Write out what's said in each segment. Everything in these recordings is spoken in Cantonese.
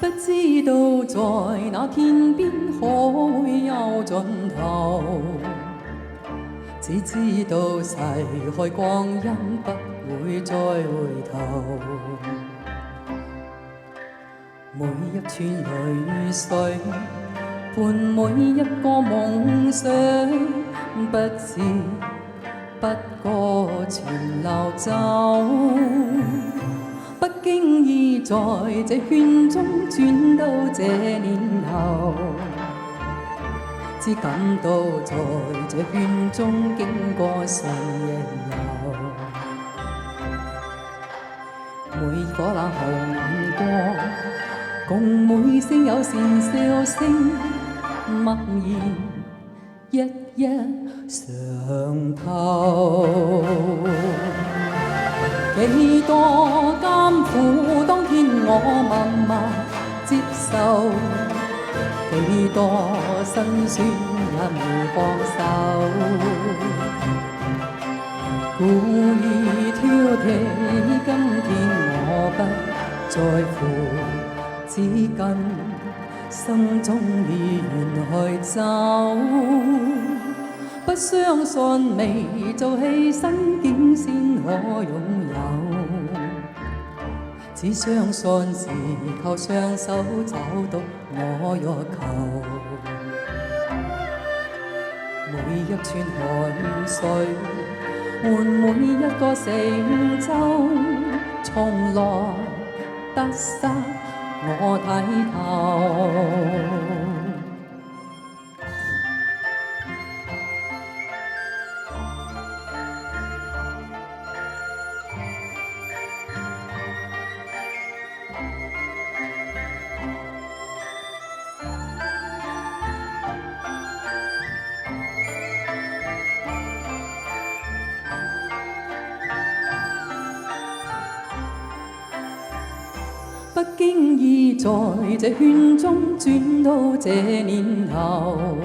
不知道在那天邊可會有盡頭，只知道逝去光陰不會再回頭。每一串淚水伴每一個夢想，不知不覺全流走。不經意在這圈中轉到這年頭，只感到在這圈中經過誰亦有。每顆冷紅眼光，共每聲友善笑聲，默然一一嘗透。幾多艱苦，當天我默默接受；幾多辛酸也未放手。故意挑剔，今天我不在乎，只跟心中意願去走。不相信未做犧牲竟先可擁有，只相信是靠雙手找到我欲求。每一串汗水換每一個成就，從來得失我睇透。不經意在這圈中轉到這年頭，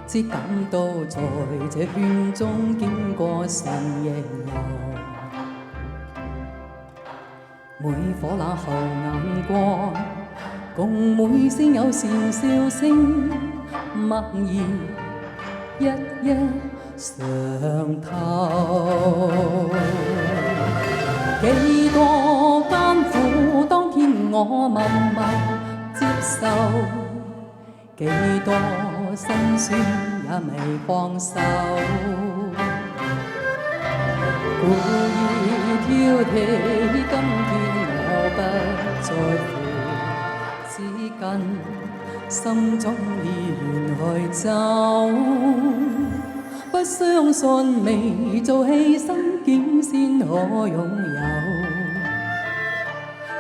只感到在這圈中經過誰亦有。每顆冷後眼光，共每聲友善笑聲，默然一一嘗透。幾多艱苦，當天我默默接受；幾多辛酸也未放手。故意挑剔，今天我不在乎，只跟心中意願去走。不相信未做犧牲竟先可擁有，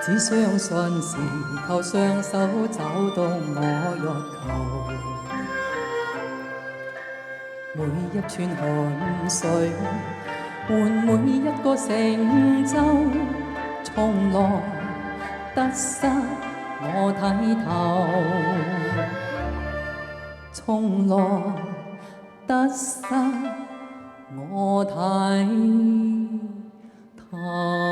只相信是靠雙手找到我欲求。每一串汗水換每一個成就，從來得失我睇透，從來得失我睇透。